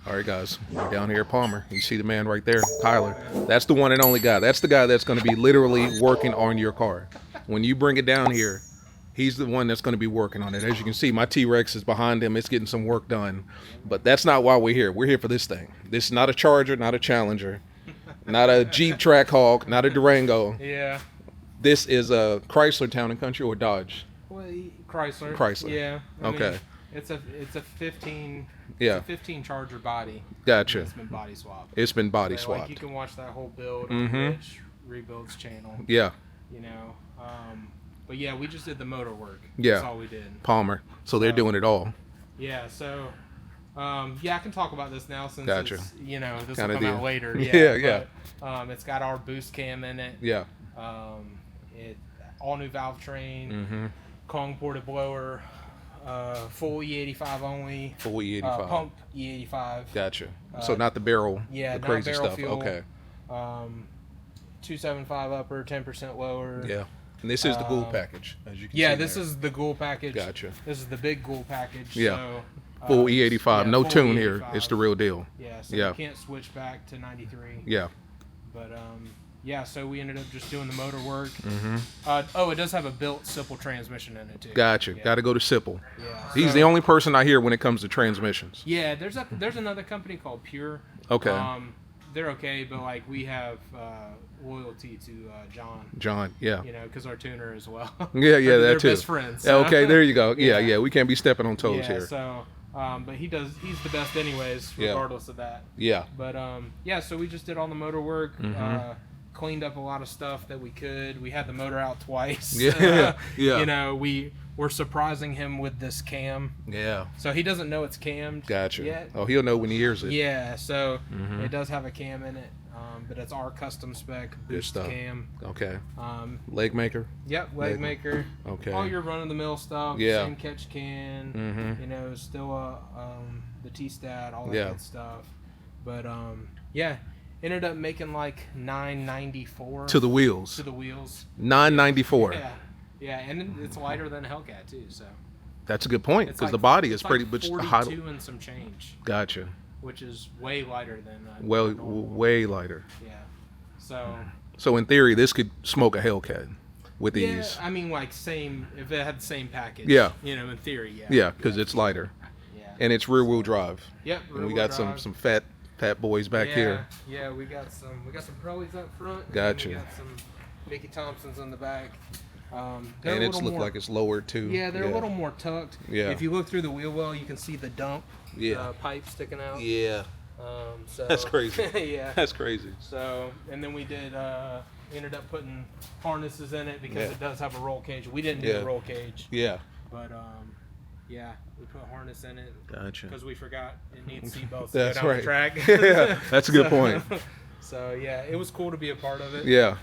All right, guys, we're down here at Palmer. You see the man right there, Tyler. That's the one and only guy. That's the guy that's going to be literally working on your car. When you bring it down here, he's the one that's going to be working on it. As you can see, my T-Rex is behind him. It's getting some work done. But that's not why we're here. We're here for this thing. This is not a Charger, not a Challenger, not a Jeep Trackhawk, not a Durango. Yeah. This is a Chrysler Town and Country or Dodge? Well, Chrysler. Chrysler. Yeah. I Okay. mean, it's a 15. Yeah. It's a 15 Charger body. Gotcha. It's been body swapped. It's been body So, swapped. Like, you can watch that whole build on Rich Rebuilds channel. Yeah. You know. But yeah, we just did the motor work. Yeah. That's all we did. Palmer. So they're doing it all. Yeah. So. Yeah, I can talk about this now since Gotcha. it's, you know, this Kinda will come deal. out later. Yeah, But, it's got our boost cam in it. Yeah. It all new valve train, Kong ported blower, full E85 only. Full E85. Pump E85. Gotcha. So not the barrel. Yeah, the not crazy barrel stuff. fuel. Okay. 275 upper, 10% lower. Yeah. And this is the Ghoul package, as you can see. Yeah, this there. is the Ghoul package. Gotcha. This is the big Ghoul package. Yeah. So, Full E85. yeah, No full tune here. E85. It's the real deal. Yeah, so Yeah. you can't switch back to 93. Yeah. But yeah, so we ended up just doing the motor work. It does have a built simple transmission in it too. Gotcha. Yeah. Got to go to Sipple. Yeah. He's So- the only person I hear when it comes to transmissions. Yeah, there's another company called Pure. Okay. They're okay, but like we have loyalty to John. John. Yeah. You know, because our tuner as well. Yeah. they're That too. best friends. Yeah, okay. There you go. Yeah. Yeah. We can't be stepping on toes Yeah. here. So, but he's the best anyways, Yeah. regardless of that. Yeah. But yeah, so we just did all the motor work. Cleaned up a lot of stuff that we could. We had the motor out twice. Yeah. Yeah. You know, we're surprising him with this cam. Yeah. So he doesn't know it's cammed Gotcha. yet. Oh, he'll know when he hears it. Yeah, so it does have a cam in it, but it's our custom spec boost stuff. cam. Okay. Leg Leg maker. Yep, leg maker. Okay. All your run-of-the-mill stuff. Yeah. Same catch can. You know, still the T-stat, all that Yeah. good stuff. But yeah, ended up making like 994 To the wheels. to the wheels. 994. Yeah, yeah, and it's lighter than a Hellcat too. So That's a good point it's because like, the body is it's pretty like much 42 hot. and some change, Gotcha. which is way lighter than Well, normal. way lighter. Yeah. So So in theory, this could smoke a Hellcat with yeah, ease. I mean like same if it had the same package. Yeah. You know, in theory, yeah. Yeah, because it's lighter Yeah. and it's rear wheel drive. Yep. And we rear-wheel got drive. some fat boys back here. Yeah, we got some Pirellis up front. and Gotcha. We got some Mickey Thompsons in the back. They're And a it's little looked more, like it's lowered too. yeah, they're a little more tucked. Yeah. If you look through the wheel well, you can see the dump Yeah. pipe sticking out. Yeah. So That's crazy. yeah. That's crazy. So and then we did ended up putting harnesses in it because Yeah. it does have a roll cage. We didn't do Yeah. the roll cage, Yeah. but yeah, we put harness in it Gotcha. because we forgot it needs seatbelts to That's go down right. the track. Yeah, that's a good So- point. So yeah, it was cool to be a part of it. Yeah.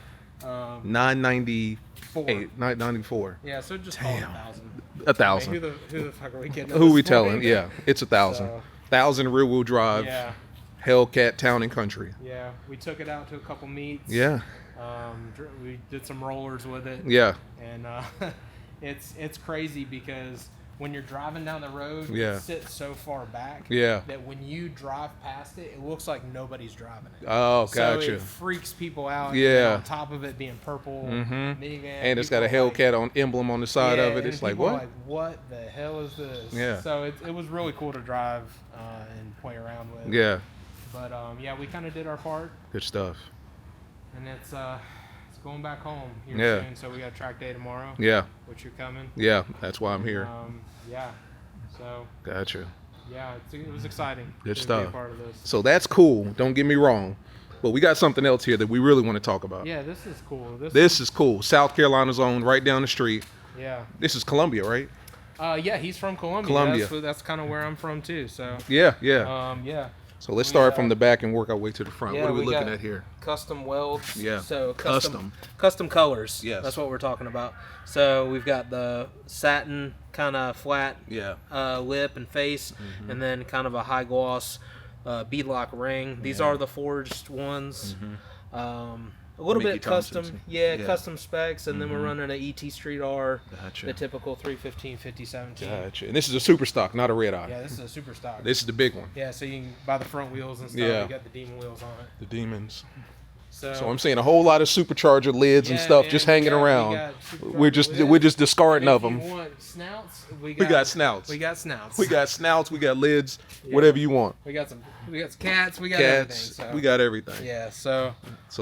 Um, 998, 994. yeah, so just call it Damn. 1,000. 1,000. Who the fuck are we getting? Who we telling? Yeah, it's 1,000. So- 1,000 rear wheel drive. Yeah, Hellcat Town and Country. yeah. We took it out to a couple meets. Yeah. We did some rollers with it. Yeah. And it's crazy because when you're driving down the road, Yeah. it sits so far back Yeah. that when you drive past it, it looks like nobody's driving it. Oh, So gotcha. it freaks people out. Yeah. And on top of it being purple Mhm. minivan, And it's got a people are Hellcat on emblem on the side of it. and It's like, people are what? Like, what the hell is this? Yeah. So it was really cool to drive and play around with. Yeah. But yeah, we kind of did our part, Good stuff. and it's going back home here Yeah. soon. So we got track day tomorrow, Yeah. which you're coming. Yeah. That's why I'm here. Yeah. So Gotcha. yeah, it was exciting. Good to stuff. Be a part of this. So that's cool. Don't get me wrong. But we got something else here that we really want to talk about. Yeah, this is cool. This is cool. South Carolina's own, right down the street. Yeah. This is Columbia, right? Yeah, he's from Columbia. Columbia. That's kind of where I'm from too. So. Yeah. Yeah. Yeah. So let's we, start from the back and work our way to the front. yeah, What are we we looking got- at here? Custom welds. Yeah. So Custom. custom colors. Yes. That's what we're talking about. So we've got the satin kind of flat Yeah. lip and face, and then kind of a high gloss beadlock ring. These are the forged ones. A little Mickey bit Thompson's. custom, Yeah. custom specs, and then we're running an ET Street R, Gotcha. the typical 315, 5017. Gotcha. And this is a super stock, not a red eye. Yeah, this is a super stock. This is the big one. Yeah, so you can buy the front wheels and stuff. Yeah. We got the demon wheels on it. The demons. So I'm seeing a whole lot of supercharger lids and stuff just hanging around. We're just discarding of them. If you want snouts, we got snouts. We got snouts. We got snouts. We got lids. Whatever you want. We got some cats. We got Cats. everything. So. We got everything. Yeah. So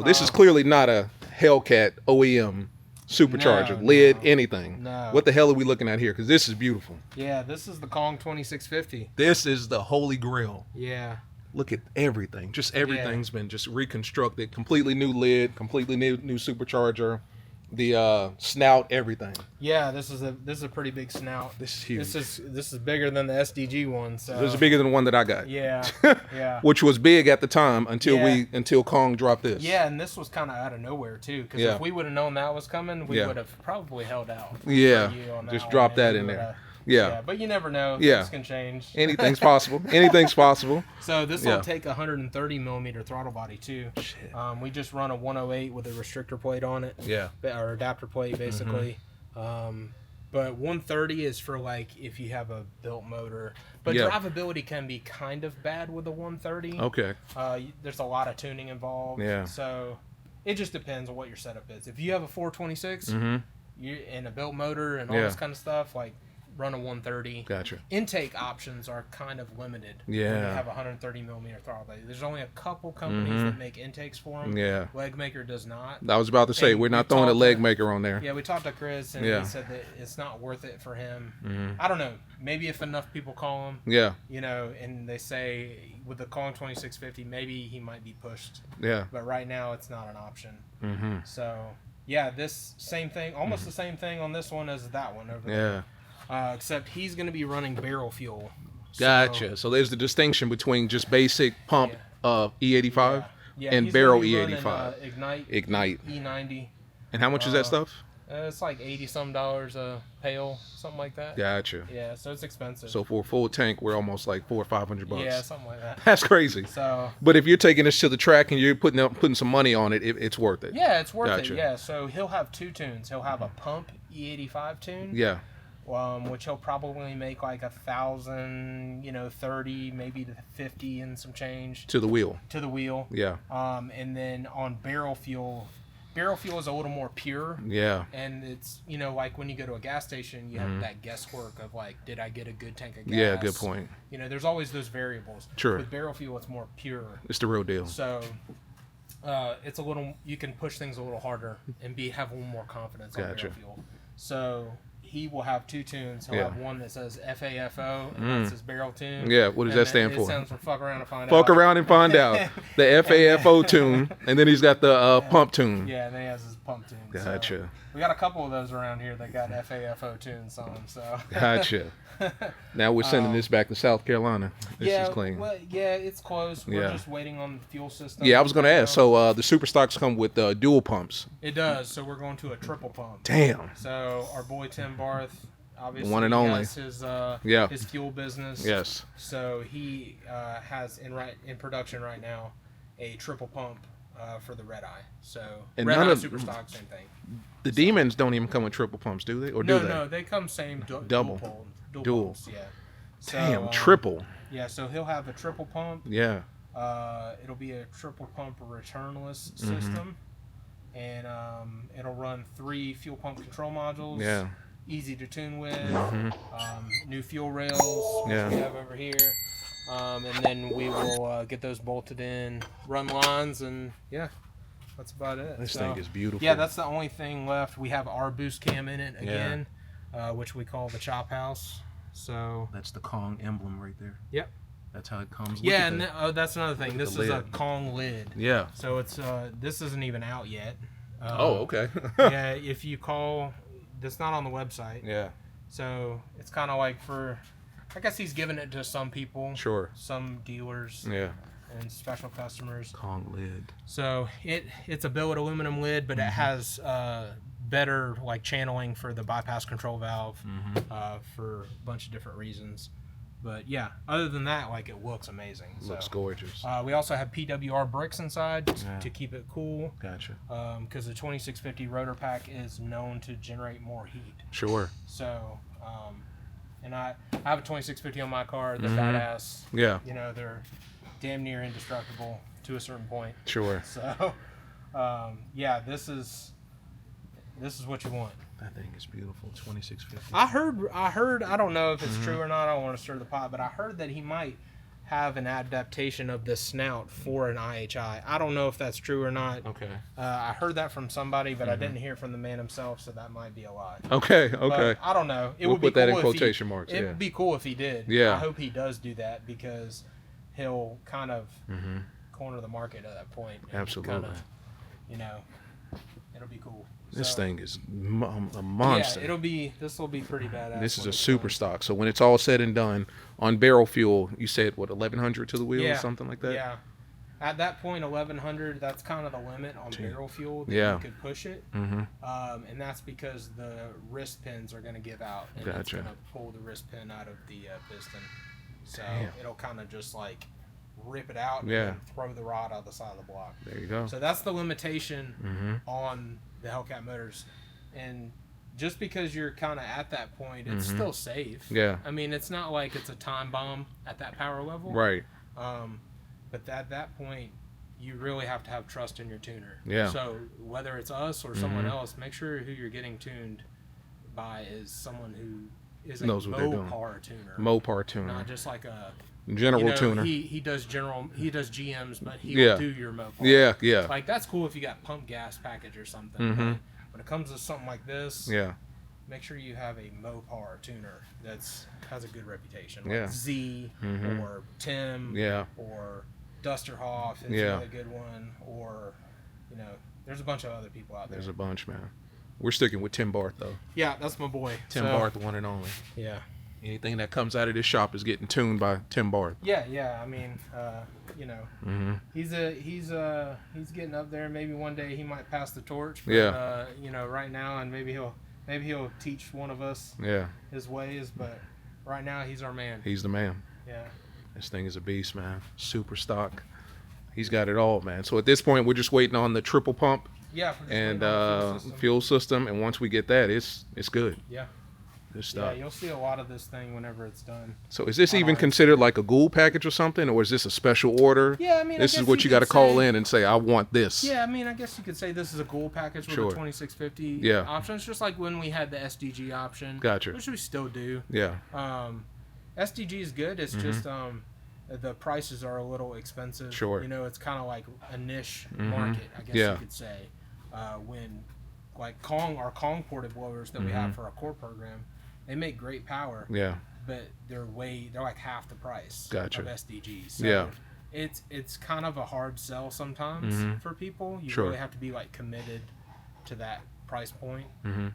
this is clearly not a Hellcat OEM supercharger, lid, anything. No. What the hell are we looking at here? Because this is beautiful. Yeah, this is the Kong 2650. This is the holy grail. Yeah. Look at everything. Just everything's been just reconstructed. Completely new lid. Completely new supercharger. The snout, everything. Yeah, this is a pretty big snout. This is huge. This is bigger than the SDG one. So this is bigger than the one that I got. Yeah. Yeah. Which was big at the time until Kong dropped this. Yeah, and this was kind of out of nowhere too. Because if we would have known that was coming, we would have probably held out. Yeah. For you on that Just one, drop that and in we there. would've- Yeah. But you never know. Yeah. Things can change. Anything's possible. Anything's possible. So this will take a 130 millimeter throttle body too. Shit. We just run a 108 with a restrictor plate on it. Yeah. Or adapter plate basically. But 130 is for like if you have a built motor. But drivability can be kind of bad with a 130. Okay. There's a lot of tuning involved. Yeah. So it just depends on what your setup is. If you have a 426 you and a built motor and all this kind of stuff, like run a 130. Gotcha. Intake options are kind of limited. Yeah. When you have a 130 millimeter throttle body. There's only a couple companies that make intakes for them. Yeah. Leg Maker does not. I was about to say, we're not throwing a leg maker on there. Yeah, we talked to Chris and he said that it's not worth it for him. I don't know. Maybe if enough people call him. Yeah. You know, and they say with the Kong 2650, maybe he might be pushed. Yeah. But right now, it's not an option. So, yeah, this same thing, almost the same thing on this one as that one over there. Except he's going to be running barrel fuel. Gotcha. So there's the distinction between just basic pump E85 and he's barrel gonna be E85. running, Ignite. E90. And how much is that stuff? It's like $80-some a pail, something like that. Gotcha. Yeah, so it's expensive. So for a full tank, we're almost like $400 or $500. Yeah, something like that. That's crazy. So, but if you're taking this to the track and you're putting some money on it, it's worth it. Yeah, it's worth it. Yeah, so he'll have two tunes. He'll have a pump E85 tune. Yeah. Which he'll probably make like 1,000, 30, maybe to 50 and some change. To the wheel. Yeah. And then on barrel fuel is a little more pure. Yeah. And it's, like when you go to a gas station, you have that guesswork of like, did I get a good tank of gas? Yeah, good point. There's always those variables. Sure. With barrel fuel, it's more pure. It's the real deal. So it's a little, you can push things a little harder and have a little more confidence on barrel fuel. So he will have two tunes. He'll have one that says FAFO, and that's his barrel tune. Yeah, what does that stand for? It stands for fuck around and find out. Fuck around and find out. The FAFO tune, and then he's got the pump tune. Yeah, and then he has his pump tune. Gotcha. So we got a couple of those around here that got FAFO tunes on them. So. Gotcha. Now we're sending this back to South Carolina. This is clean. Well, yeah, it's close. We're just waiting on the fuel system. Yeah, I was going to ask. So the super stocks come with dual pumps. It does. So we're going to a triple pump. Damn. So our boy Tim Barth, obviously, one and only, has his fuel business. Yes. So he has in production right now a triple pump for the Red Eye. So and Red Eye Super Stock, same thing. The Demons don't even come with triple pumps, do they? Or do they? No, they come same double. Dual pumps, yeah. So, damn, triple. Yeah, so he'll have a triple pump. Yeah. It'll be a triple pump returnless system, and it'll run 3 fuel pump control modules. Yeah. Easy to tune with. New fuel rails. Yeah. We have over here. And then we will get those bolted in, run lines, and yeah, that's about it. This thing is beautiful. Yeah, that's the only thing left. We have our boost cam in it again, which we call the chop house. So that's the Kong emblem right there. Yep. That's how it comes. Yeah, and that's another thing. This is a Kong lid. Yeah. So it's this isn't even out yet. Oh, okay. Yeah, if you call, that's not on the website. Yeah. So it's kind of like I guess he's giving it to some people. Sure. Some dealers. Yeah. And special customers. Kong lid. So it's a billet aluminum lid, but it has better channeling for the bypass control valve for a bunch of different reasons. But yeah, other than that, like, it looks amazing. Looks gorgeous. We also have PWR bricks inside to keep it cool. Gotcha. Because the 2650 rotor pack is known to generate more heat. Sure. So, and I have a 2650 on my car. They're badass. Yeah. You know, they're damn near indestructible to a certain point. Sure. So, yeah, this is what you want. That thing is beautiful. 2650. I heard. I don't know if it's true or not. I don't want to stir the pot, but I heard that he might have an adaptation of this snout for an IHI. I don't know if that's true or not. Okay. I heard that from somebody, but I didn't hear it from the man himself, so that might be a lie. Okay. But I don't know. We'll put that in quotation marks. It would be cool if he did. Yeah. I hope he does do that, because he'll kind of corner the market at that point. Absolutely. Kinda, you know, it'll be cool. This thing is a monster. Yeah, this will be pretty badass. This is a super stock. So when it's all said and done, on barrel fuel, you said what, 1100 to the wheel or something like that? Yeah. At that point, 1100, that's kind of the limit on barrel fuel that you could push it. And that's because the wrist pins are going to give out, and it's going to pull the wrist pin out of the piston. So it'll kind of just like rip it out and then throw the rod out the side of the block. There you go. So that's the limitation on the Hellcat motors. And just because you're kind of at that point, it's still safe. Yeah. I mean, it's not like it's a time bomb at that power level. Right. But at that point, you really have to have trust in your tuner. Yeah. So whether it's us or someone else, make sure who you're getting tuned by is someone who is a Mopar tuner. Mopar tuner. Not just like a general tuner. He does GMs, but he'll do your Mopar. Yeah, yeah. Like, that's cool if you got pump gas package or something. But when it comes to something like this, make sure you have a Mopar tuner that's has a good reputation. Like Z or Tim or Dusterhoff is a really good one. Or, you know, there's a bunch of other people out there. There's a bunch, man. We're sticking with Tim Barth, though. Yeah, that's my boy. Tim Barth, the one and only. Yeah. Anything that comes out of this shop is getting tuned by Tim Barth. Yeah. I mean, you know, he's getting up there. Maybe one day he might pass the torch. But, you know, right now, and maybe he'll teach one of us his ways. But right now, he's our man. He's the man. Yeah. This thing is a beast, man. Super stock. He's got it all, man. So at this point, we're just waiting on the triple pump. Yeah. And fuel system. And once we get that, it's good. Yeah. This stuff. Yeah, you'll see a lot of this thing whenever it's done. So is this even considered like a Ghoul package or something, or is this a special order? Yeah, I mean, this is what you got to call in and say, I want this. Yeah, I mean, I guess you could say this is a Ghoul package with a 2650 option. It's just like when we had the SDG option. Gotcha. Which we still do. Yeah. SDG is good. It's just the prices are a little expensive. Sure. You know, it's kind of like a niche market, I guess you could say. When like our Kong ported blowers that we have for our core program, they make great power. Yeah. But they're like half the price of SDGs. So it's kind of a hard sell sometimes for people. You really have to be like committed to that price point.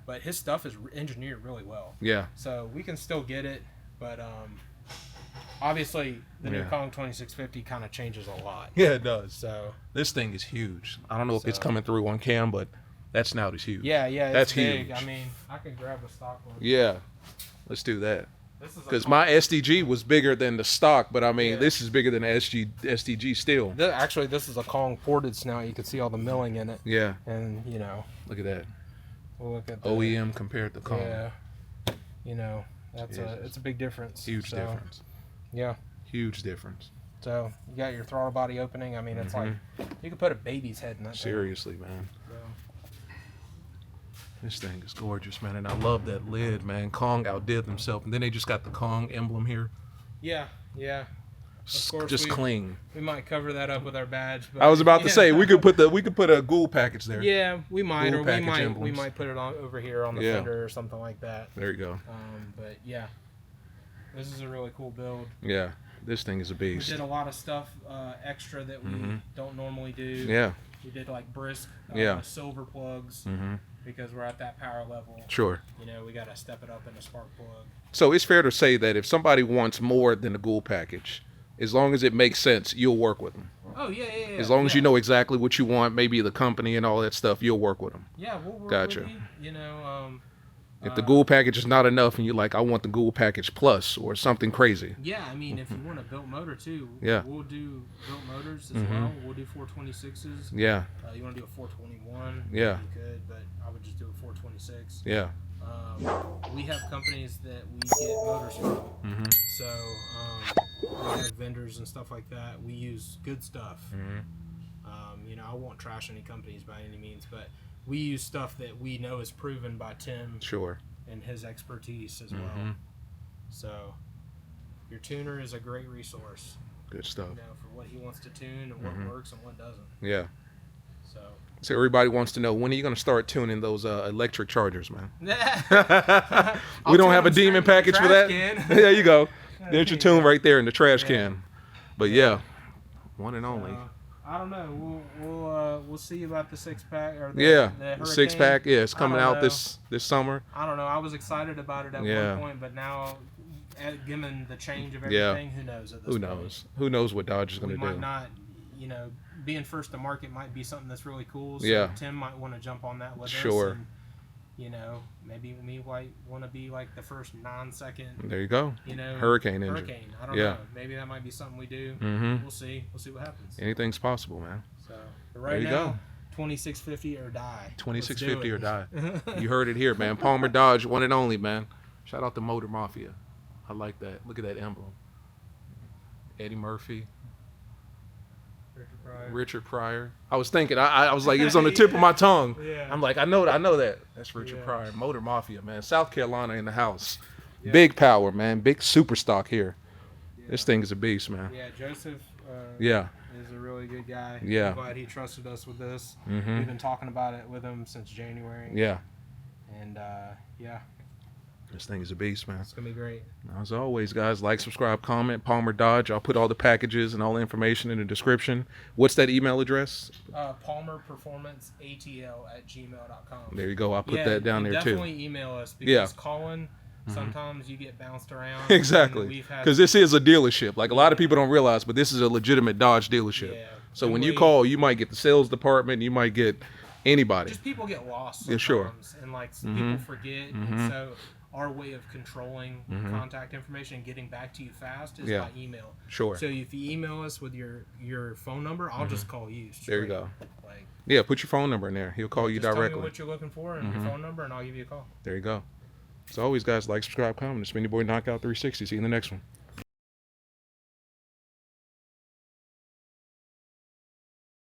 But his stuff is engineered really well. Yeah. So we can still get it, but obviously the new Kong 2650 kind of changes a lot. Yeah, it does. So this thing is huge. I don't know if it's coming through on cam, but that snout is huge. Yeah, that's big. Huge. I mean, I can grab a stock one. Yeah, let's do that. Because my SDG was bigger than the stock, but I mean, this is bigger than the SDG still. Actually, this is a Kong ported snout. You can see all the milling in it. Yeah. And, you know. Look at that. Look at that. OEM compared to Kong. Yeah. You know, it's a big difference. Huge difference. Yeah. Huge difference. So, you got your throttle body opening. I mean, it's like, you could put a baby's head in that Seriously, thing. Man. This thing is gorgeous, man, and I love that lid, man. Kong outdid themselves, and then they just got the Kong emblem here. Yeah. Of course, just clean. We might cover that up with our badge. But, I was about to say we could put a Ghoul package there. Yeah, we might, or we might put it on over here on the fender or something like that. There you go. But yeah, this is a really cool build. Yeah, this thing is a beast. We did a lot of stuff extra that we don't normally do. Yeah. We did like brisk silver plugs because we're at that power level. Sure. You know, we got to step it up in a spark plug. So it's fair to say that if somebody wants more than a Ghoul package, as long as it makes sense, you'll work with them. Oh, yeah. As long as you know exactly what you want, maybe the company and all that stuff, you'll work with them. Yeah, we'll work Gotcha. with you. You know, If the Ghoul package is not enough and you're like, I want the Ghoul package plus or something crazy. Yeah, I mean, if you want a built motor too, yeah, we'll do built motors as well. We'll do 426s. Yeah. You want to do a 421? Yeah. You could, but I would just do a 426. Yeah. We have companies that we get motors from. So we have vendors and stuff like that. We use good stuff. You know, I won't trash any companies by any means, but we use stuff that we know is proven by Tim. Sure. And his expertise as well. So your tuner is a great resource. Good stuff. You know, for what he wants to tune and what works and what doesn't. Yeah. So everybody wants to know, when are you going to start tuning those electric chargers, man? We don't have a demon package for that. There you go. There's your tune right there in the trash can. But yeah, one and only. I don't know. We'll see about the 6-pack or the the 6-pack. Yeah, it's coming out this summer. I don't know. I was excited about it at one point, but now, given the change of everything, who knows at this point? Who knows? Who knows what Dodge is going to do? We might not, you know, being first to market might be something that's really cool. So Tim might want to jump on that with us. And, you know, maybe we might want to be like the first 9-second. There you go. You know, Hurricane engine. I don't know. Maybe that might be something we do. We'll see. We'll see what happens. Anything's possible, man. So right now, 2650 or die. 2650 or die. You heard it here, man. Palmer Dodge, one and only, man. Shout out to Motor Mafia. I like that. Look at that emblem. Eddie Murphy. Richard Pryor. I was thinking, I was like, it was on the tip of my tongue. I'm like, I know that. That's Richard Pryor. Motor Mafia, man. South Carolina in the house. Big power, man. Big super stock here. This thing is a beast, man. Yeah, Joseph is a really good guy. Yeah. I'm glad he trusted us with this. We've been talking about it with him since January. Yeah. And this thing is a beast, man. It's going to be great. As always, guys, like, subscribe, comment, Palmer Dodge. I'll put all the packages and all the information in the description. What's that email address? PalmerPerformanceATL@gmail.com. There you go. I'll put that down there, too. Definitely email us because calling, sometimes you get bounced around. Exactly. Because this is a dealership. Like, a lot of people don't realize, but this is a legitimate Dodge dealership. Yeah. So when you call, you might get the sales department. You might get anybody. Just people get lost sometimes. Yeah, sure. And, like, people forget. And so our way of controlling contact information and getting back to you fast is by email. Sure. So if you email us with your phone number, I'll just call you straight. There you go. Like, yeah, put your phone number in there. He'll call you directly. Tell me what you're looking for and your phone number, and I'll give you a call. There you go. As always, guys, like, subscribe, comment. It's been your boy Knockout 360. See you in the next one.